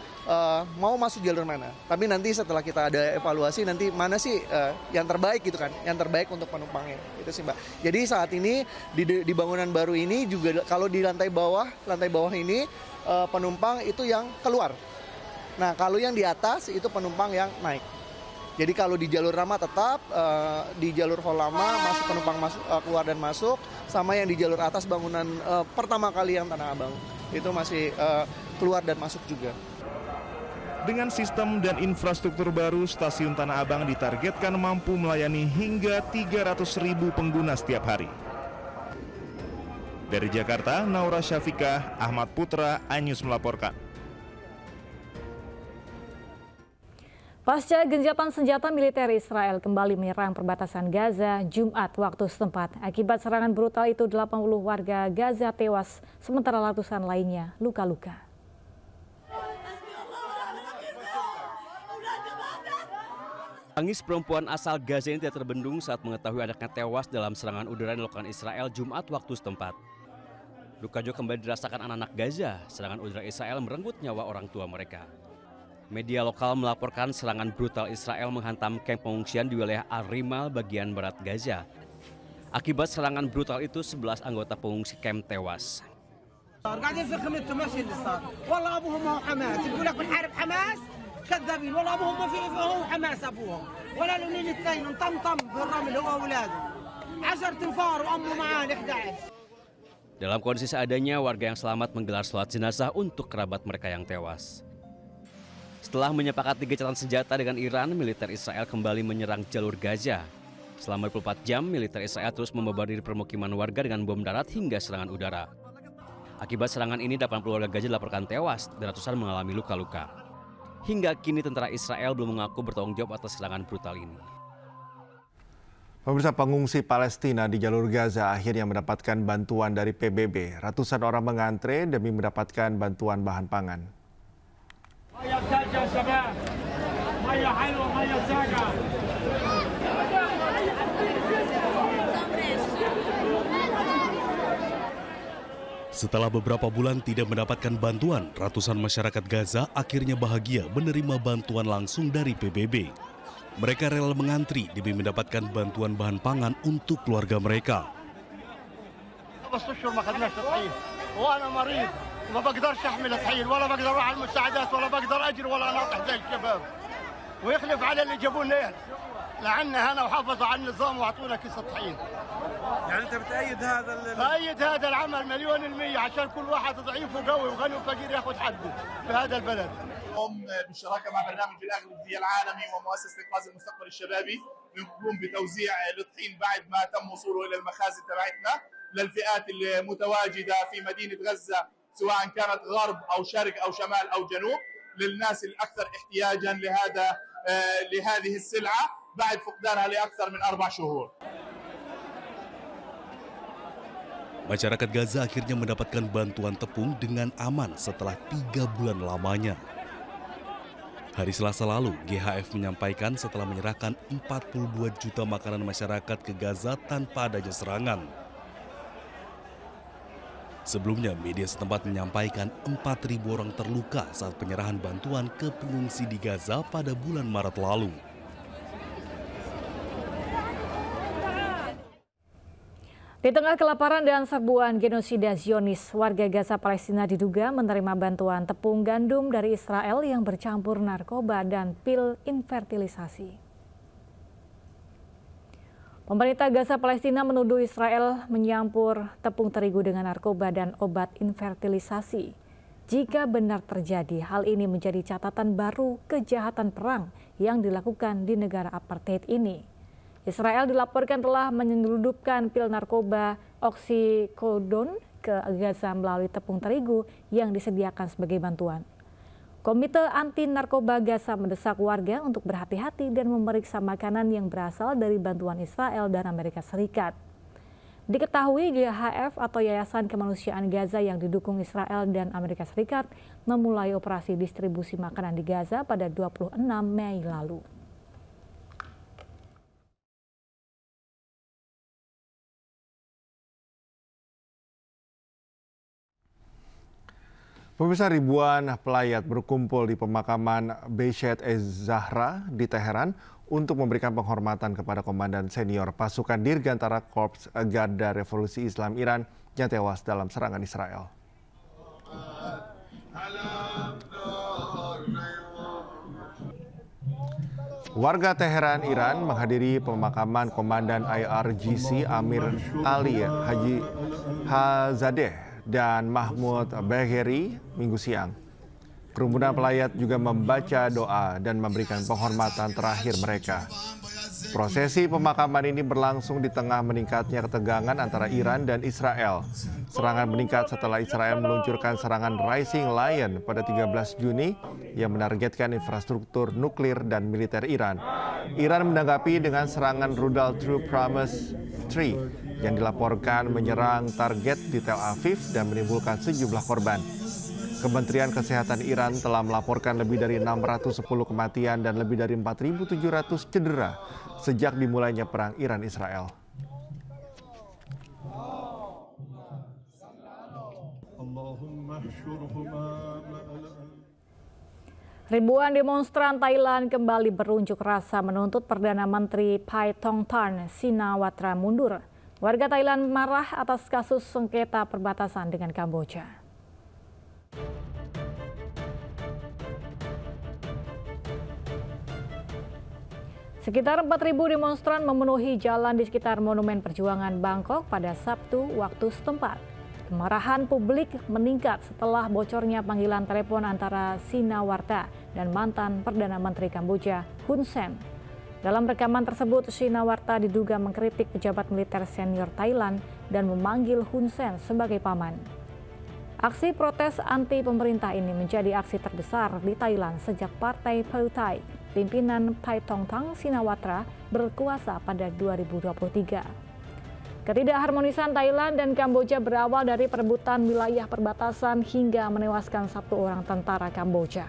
mau masuk jalur mana. Tapi nanti setelah kita ada evaluasi nanti mana sih yang terbaik gitu kan, yang terbaik untuk penumpangnya. Itu sih Mbak. Jadi saat ini di bangunan baru ini juga kalau di lantai bawah ini penumpang itu yang keluar. Nah kalau yang di atas itu penumpang yang naik. Jadi kalau di jalur lama tetap, di jalur hall lama masuk penumpang keluar dan masuk, sama yang di jalur atas bangunan pertama kali yang Tanah Abang itu masih keluar dan masuk juga. Dengan sistem dan infrastruktur baru, stasiun Tanah Abang ditargetkan mampu melayani hingga 300.000 pengguna setiap hari. Dari Jakarta, Naura Syafikah, Ahmad Putra, iNews melaporkan. Pasca gencatan senjata militer Israel kembali menyerang perbatasan Gaza Jumat waktu setempat. Akibat serangan brutal itu 80 warga Gaza tewas, sementara ratusan lainnya luka-luka. Tangis perempuan asal Gaza ini tidak terbendung saat mengetahui anaknya tewas dalam serangan udara yang dilakukan Israel Jumat waktu setempat. Duka juga kembali dirasakan anak-anak Gaza. Serangan udara Israel merenggut nyawa orang tua mereka. Media lokal melaporkan serangan brutal Israel menghantam kamp pengungsian di wilayah Al-Rimal bagian barat Gaza. Akibat serangan brutal itu 11 anggota pengungsi kamp tewas. Dalam kondisi seadanya, warga yang selamat menggelar sholat jenazah untuk kerabat mereka yang tewas. Setelah menyepakati gencatan senjata dengan Iran, militer Israel kembali menyerang jalur Gaza. Selama 24 jam, militer Israel terus membombardir permukiman warga dengan bom darat hingga serangan udara. Akibat serangan ini, 80 warga Gaza dilaporkan tewas dan ratusan mengalami luka-luka. Hingga kini tentara Israel belum mengaku bertanggung jawab atas serangan brutal ini. Pemirsa, pengungsi Palestina di jalur Gaza akhirnya mendapatkan bantuan dari PBB. Ratusan orang mengantre demi mendapatkan bantuan bahan pangan. Setelah beberapa bulan tidak mendapatkan bantuan, ratusan masyarakat Gaza akhirnya bahagia menerima bantuan langsung dari PBB. Mereka rela mengantri demi mendapatkan bantuan bahan pangan untuk keluarga mereka. ما بقدرش احمل الحين ولا بقدر اروح على المساعدات ولا بقدر اجري ولا اناطح زي الشباب ويخلف على اللي جابونا لعنا هنا وحافظوا على النظام واعطونا كيس الطحين. يعني انت بتأيد هذا بأيد هذا العمل 100% عشان كل واحد ضعيف وقوي وغني وفقير ياخذ حقه في هذا البلد. نقوم بالشراكه مع برنامج الاغذيه العالمي ومؤسسه انقاذ المستقبل الشبابي نقوم بتوزيع الطحين بعد ما تم وصوله الى المخازن تبعتنا للفئات المتواجده في مدينه غزه سواء كانت غرب أو شرق أو شمال أو جنوب للناس الأكثر احتياجا لهذه السلعة بعد فقدانها لأكثر من 4 شهور. Masyarakat Gaza akhirnya mendapatkan bantuan tepung dengan aman setelah 3 bulan lamanya. Hari Selasa lalu, GHF menyampaikan setelah menyerahkan 42 juta makanan masyarakat ke Gaza tanpa adanya serangan. Sebelumnya, media setempat menyampaikan 4.000 orang terluka saat penyerahan bantuan ke pengungsi di Gaza pada bulan Maret lalu. Di tengah kelaparan dan serbuan genosida Zionis, warga Gaza Palestina diduga menerima bantuan tepung gandum dari Israel yang bercampur narkoba dan pil infertilisasi. Pemerintah Gaza Palestina menuduh Israel menyampur tepung terigu dengan narkoba dan obat infertilisasi. Jika benar terjadi, hal ini menjadi catatan baru kejahatan perang yang dilakukan di negara apartheid ini. Israel dilaporkan telah menyelundupkan pil narkoba oksikodon ke Gaza melalui tepung terigu yang disediakan sebagai bantuan. Komite Anti Narkoba Gaza mendesak warga untuk berhati-hati dan memeriksa makanan yang berasal dari bantuan Israel dan Amerika Serikat. Diketahui GHF atau Yayasan Kemanusiaan Gaza yang didukung Israel dan Amerika Serikat memulai operasi distribusi makanan di Gaza pada 26 Mei lalu. Pemirsa, ribuan pelayat berkumpul di pemakaman Beshet Ez-Zahra di Teheran untuk memberikan penghormatan kepada komandan senior pasukan Dirgantara Korps Garda Revolusi Islam Iran yang tewas dalam serangan Israel. Warga Teheran, Iran menghadiri pemakaman Komandan IRGC Amir Ali Haji Hazadeh dan Mahmud Bagheri Minggu siang. Kerumunan pelayat juga membaca doa dan memberikan penghormatan terakhir mereka. Prosesi pemakaman ini berlangsung di tengah meningkatnya ketegangan antara Iran dan Israel. Serangan meningkat setelah Israel meluncurkan serangan Rising Lion pada 13 Juni yang menargetkan infrastruktur nuklir dan militer Iran. Iran menanggapi dengan serangan rudal True Promise 3 yang dilaporkan menyerang target di Tel Aviv dan menimbulkan sejumlah korban. Kementerian Kesehatan Iran telah melaporkan lebih dari 610 kematian dan lebih dari 4.700 cedera sejak dimulainya perang Iran-Israel. Ribuan demonstran Thailand kembali berunjuk rasa menuntut Perdana Menteri Paetongtarn Shinawatra mundur. Warga Thailand marah atas kasus sengketa perbatasan dengan Kamboja. Sekitar 4.000 demonstran memenuhi jalan di sekitar Monumen Perjuangan Bangkok pada Sabtu waktu setempat. Kemarahan publik meningkat setelah bocornya panggilan telepon antara Shinawatra dan mantan Perdana Menteri Kamboja Hun Sen. Dalam rekaman tersebut, Shinawatra diduga mengkritik pejabat militer senior Thailand dan memanggil Hun Sen sebagai paman. Aksi protes anti pemerintah ini menjadi aksi terbesar di Thailand sejak Partai Pheu Thai, pimpinan Paetongtarn Shinawatra, berkuasa pada 2023. Ketidakharmonisan Thailand dan Kamboja berawal dari perebutan wilayah perbatasan hingga menewaskan 1 orang tentara Kamboja.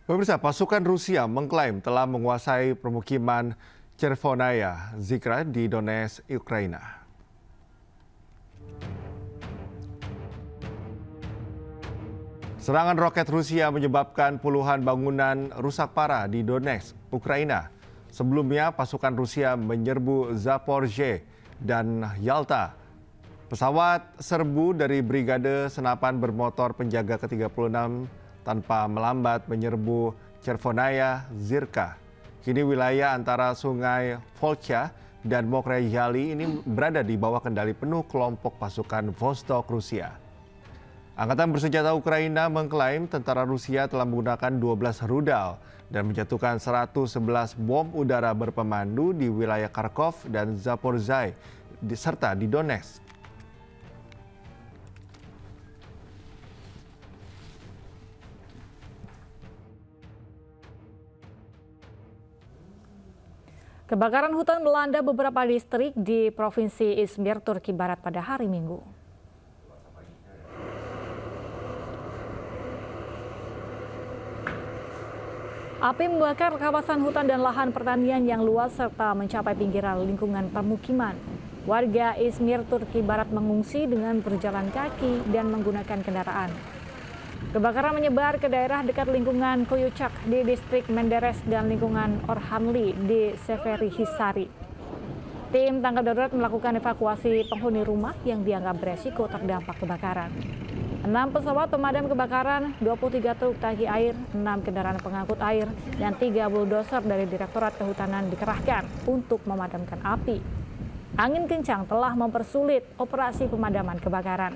Pemirsa, pasukan Rusia mengklaim telah menguasai permukiman Chervonaya Zikra di Donetsk, Ukraina. Serangan roket Rusia menyebabkan puluhan bangunan rusak parah di Donetsk, Ukraina. Sebelumnya, pasukan Rusia menyerbu Zaporizhzhia dan Yalta. Pesawat serbu dari Brigade Senapan Bermotor Penjaga ke-36 tanpa melambat menyerbu Chervonaya Zikra. Kini wilayah antara Sungai Volcha dan Mokre Yali ini berada di bawah kendali penuh kelompok pasukan Vostok Rusia. Angkatan bersenjata Ukraina mengklaim tentara Rusia telah menggunakan 12 rudal dan menjatuhkan 111 bom udara berpemandu di wilayah Kharkov dan Zaporizhzhia serta di Donetsk. Kebakaran hutan melanda beberapa distrik di Provinsi Izmir, Turki Barat pada hari Minggu. Api membakar kawasan hutan dan lahan pertanian yang luas serta mencapai pinggiran lingkungan permukiman. Warga Izmir, Turki Barat mengungsi dengan berjalan kaki dan menggunakan kendaraan. Kebakaran menyebar ke daerah dekat lingkungan Koyucak di distrik Menderes dan lingkungan Orhanli di Severihisari. Tim tanggap darurat melakukan evakuasi penghuni rumah yang dianggap beresiko terdampak kebakaran. 6 pesawat pemadam kebakaran, 23 truk tangki air, 6 kendaraan pengangkut air, dan 3 bulldozer dari Direktorat Kehutanan dikerahkan untuk memadamkan api. Angin kencang telah mempersulit operasi pemadaman kebakaran.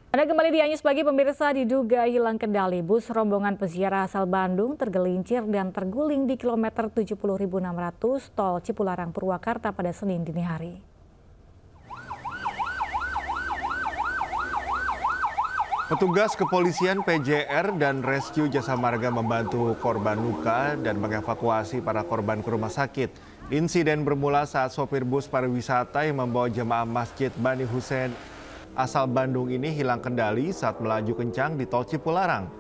Anda kembali di Anyus Pagi, pemirsa. Diduga hilang kendali, bus rombongan peziarah asal Bandung tergelincir dan terguling di kilometer 70.600 tol Cipularang Purwakarta pada Senin dini hari. Petugas kepolisian PJR dan Rescue Jasa Marga membantu korban luka dan mengevakuasi para korban ke rumah sakit Insiden bermula saat sopir bus pariwisata yang membawa jemaah Masjid Bani Hussein asal Bandung ini hilang kendali saat melaju kencang di tol Cipularang.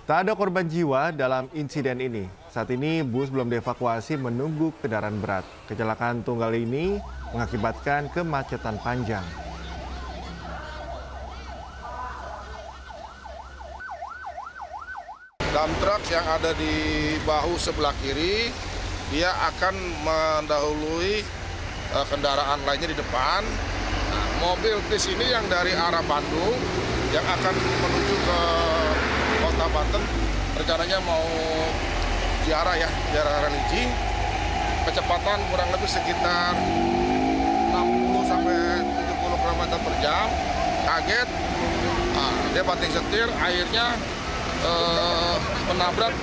Tak ada korban jiwa dalam insiden ini. Saat ini bus belum dievakuasi menunggu kendaraan berat. Kecelakaan tunggal ini mengakibatkan kemacetan panjang. Dump truck yang ada di bahu sebelah kiri, dia akan mendahului kendaraan lainnya di depan. Nah, mobil bis ini yang dari arah Bandung yang akan menuju ke Kota Banten, rencananya mau ziarah religi. Kecepatan kurang lebih sekitar 60 sampai 70 km per jam. Kaget, dia banting setir, akhirnya menabrak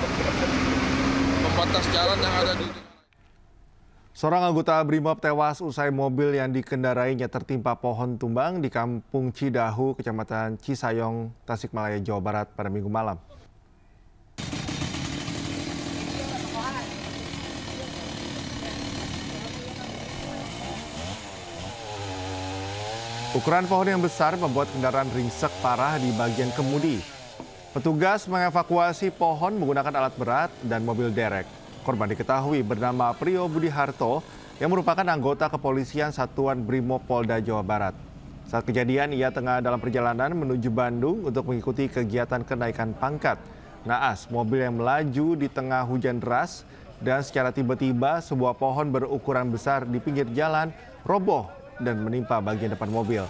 pembatas jalan yang ada di. Seorang anggota BRIMOB tewas usai mobil yang dikendarainya tertimpa pohon tumbang di Kampung Cidahu, Kecamatan Cisayong, Tasikmalaya, Jawa Barat pada Minggu malam. Ukuran pohon yang besar membuat kendaraan ringsek parah di bagian kemudi. Petugas mengevakuasi pohon menggunakan alat berat dan mobil derek. Korban diketahui bernama Priyo Budi Harto yang merupakan anggota kepolisian Satuan Brimob Polda Jawa Barat. Saat kejadian, ia tengah dalam perjalanan menuju Bandung untuk mengikuti kegiatan kenaikan pangkat. Naas, mobil yang melaju di tengah hujan deras dan secara tiba-tiba sebuah pohon berukuran besar di pinggir jalan roboh dan menimpa bagian depan mobil.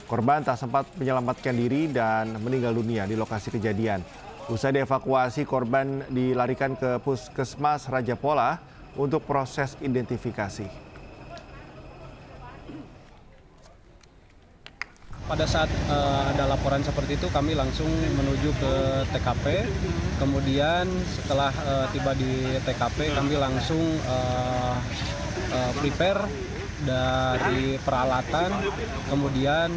Korban tak sempat menyelamatkan diri dan meninggal dunia di lokasi kejadian. Usai dievakuasi, korban dilarikan ke Puskesmas Raja Pola untuk proses identifikasi. Pada saat ada laporan seperti itu, kami langsung menuju ke TKP. Kemudian setelah tiba di TKP, kami langsung prepare dari peralatan, kemudian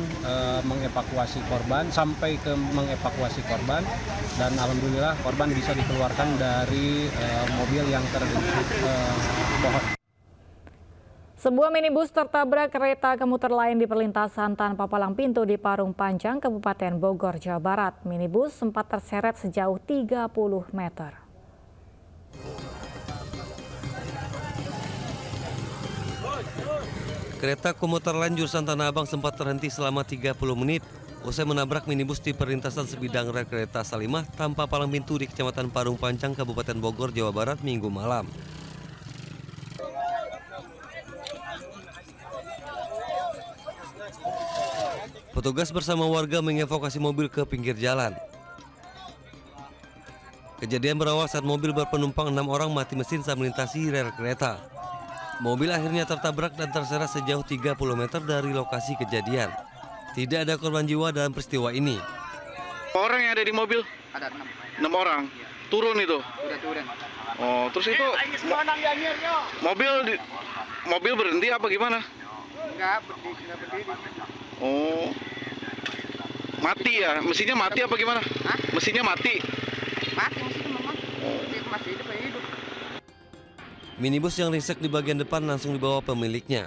mengevakuasi korban, sampai ke mengevakuasi korban, dan alhamdulillah korban bisa dikeluarkan dari mobil yang terjepit pohon. Sebuah minibus tertabrak kereta komuter lain di perlintasan tanpa palang pintu di Parung Panjang, Kabupaten Bogor, Jawa Barat. Minibus sempat terseret sejauh 30 meter. Kereta komuter lain jurusan Tanah Abang sempat terhenti selama 30 menit usai menabrak minibus di perlintasan sebidang rel kereta Salimah tanpa palang pintu di Kecamatan Parung Panjang, Kabupaten Bogor, Jawa Barat, Minggu malam. Petugas bersama warga mengevakuasi mobil ke pinggir jalan. Kejadian berawal saat mobil berpenumpang 6 orang mati mesin saat melintasi rel kereta. Mobil akhirnya tertabrak dan terseret sejauh 30 meter dari lokasi kejadian. Tidak ada korban jiwa dalam peristiwa ini. Orang yang ada di mobil? Ada 6 orang? Turun itu? Udah turun. Oh, terus itu mobil berhenti apa gimana? Enggak berdiri. Oh, mati ya? Mesinnya mati apa gimana? Hah? Mesinnya mati? Mati mesinnya memang. Masih hidup. Minibus yang ringsek di bagian depan langsung dibawa pemiliknya.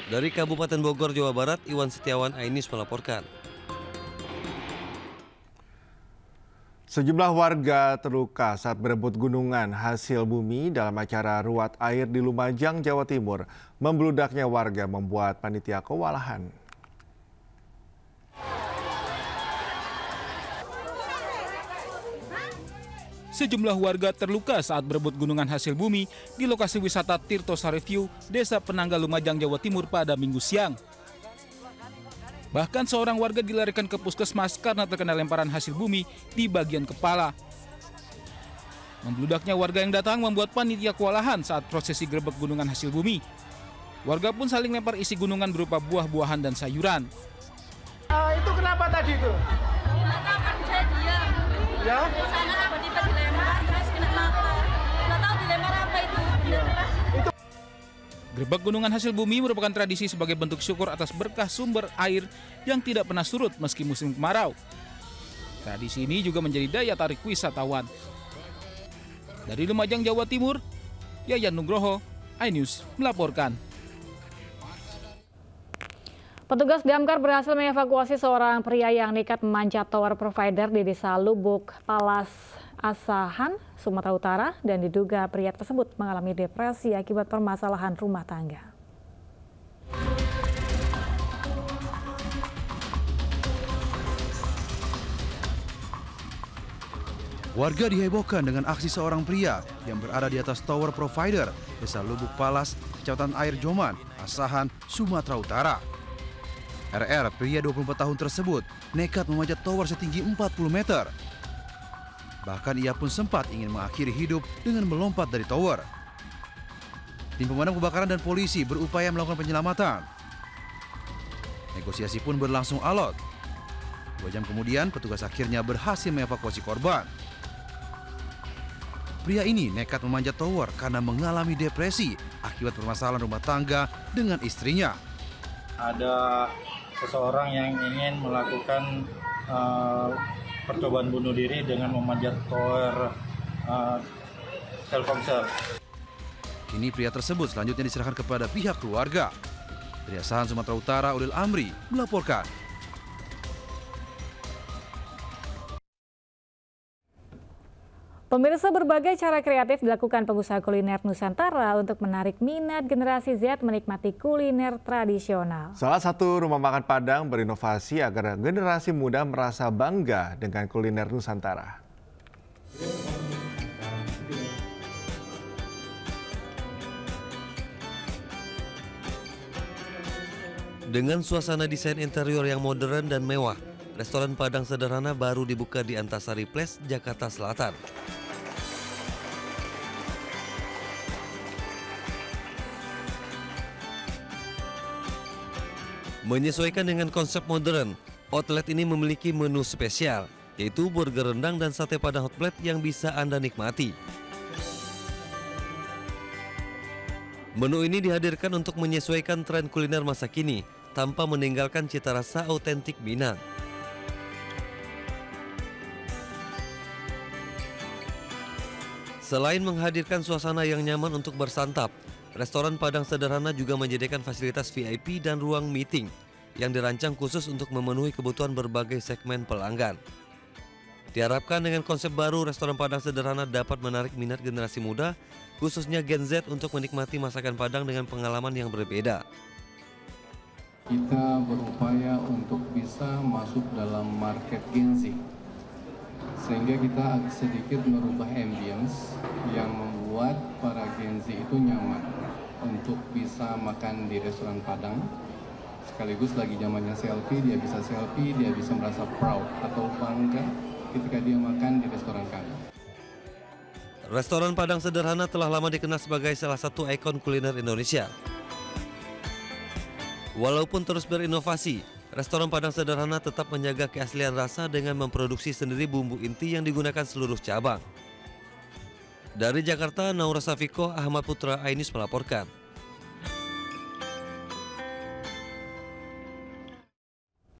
Dari Kabupaten Bogor, Jawa Barat, Iwan Setiawan, iNews melaporkan. Sejumlah warga terluka saat berebut gunungan hasil bumi dalam acara ruat air di Lumajang, Jawa Timur. Membludaknya warga membuat panitia kewalahan. Sejumlah warga terluka saat berebut gunungan hasil bumi di lokasi wisata Tirto Sari View, Desa Penanggal, Lumajang, Jawa Timur pada Minggu siang. Bahkan seorang warga dilarikan ke puskesmas karena terkena lemparan hasil bumi di bagian kepala. Membludaknya warga yang datang membuat panitia kewalahan saat prosesi grebek gunungan hasil bumi. Warga pun saling lempar isi gunungan berupa buah-buahan dan sayuran. Itu kenapa tadi itu? Kan saya diam. Ya? Di sana tiba-tiba dilempar, terus kena mata. Nggak tahu dilempar apa itu. Grebek gunungan hasil bumi merupakan tradisi sebagai bentuk syukur atas berkah sumber air yang tidak pernah surut meski musim kemarau. Tradisi ini juga menjadi daya tarik wisatawan. Dari Lumajang, Jawa Timur, Yayan Nugroho, iNews melaporkan. Petugas damkar berhasil mengevakuasi seorang pria yang nekat memanjat tower provider di Desa Lubuk Palas, Asahan, Sumatera Utara, dan diduga pria tersebut mengalami depresi akibat permasalahan rumah tangga. Warga dihebohkan dengan aksi seorang pria yang berada di atas tower provider Desa Lubuk Palas, Kecamatan Air Joman, Asahan, Sumatera Utara. RR, pria 24 tahun tersebut, nekat memanjat tower setinggi 40 meter. Bahkan ia pun sempat ingin mengakhiri hidup dengan melompat dari tower. Tim pemadam kebakaran dan polisi berupaya melakukan penyelamatan. Negosiasi pun berlangsung alot. 2 jam kemudian, petugas akhirnya berhasil mengevakuasi korban. Pria ini nekat memanjat tower karena mengalami depresi akibat permasalahan rumah tangga dengan istrinya. Ada seseorang yang ingin melakukan percobaan bunuh diri dengan memanjat tower Telkomsel. Kini pria tersebut selanjutnya diserahkan kepada pihak keluarga. Dari Asahan, Sumatera Utara, Ulil Amri melaporkan. Pemirsa, berbagai cara kreatif dilakukan pengusaha kuliner Nusantara untuk menarik minat generasi Z menikmati kuliner tradisional. Salah satu rumah makan Padang berinovasi agar generasi muda merasa bangga dengan kuliner Nusantara. Dengan suasana desain interior yang modern dan mewah, restoran Padang sederhana baru dibuka di Antasari Place, Jakarta Selatan. Menyesuaikan dengan konsep modern, outlet ini memiliki menu spesial, yaitu burger rendang dan sate Padang hot plate yang bisa Anda nikmati. Menu ini dihadirkan untuk menyesuaikan tren kuliner masa kini, tanpa meninggalkan cita rasa autentik Minang. Selain menghadirkan suasana yang nyaman untuk bersantap, restoran Padang sederhana juga menyediakan fasilitas VIP dan ruang meeting yang dirancang khusus untuk memenuhi kebutuhan berbagai segmen pelanggan. Diharapkan dengan konsep baru, restoran Padang sederhana dapat menarik minat generasi muda, khususnya Gen Z, untuk menikmati masakan Padang dengan pengalaman yang berbeda. Kita berupaya untuk bisa masuk dalam market Gen Z, sehingga kita sedikit merubah ambience yang membuat para Gen Z itu nyaman untuk bisa makan di restoran Padang. Sekaligus lagi zamannya selfie, dia bisa merasa proud atau bangga ketika dia makan di restoran kami. Restoran Padang sederhana telah lama dikenal sebagai salah satu ikon kuliner Indonesia. Walaupun terus berinovasi, restoran Padang sederhana tetap menjaga keaslian rasa dengan memproduksi sendiri bumbu inti yang digunakan seluruh cabang. Dari Jakarta, Naura Safiko, Ahmad Putra, iNews melaporkan.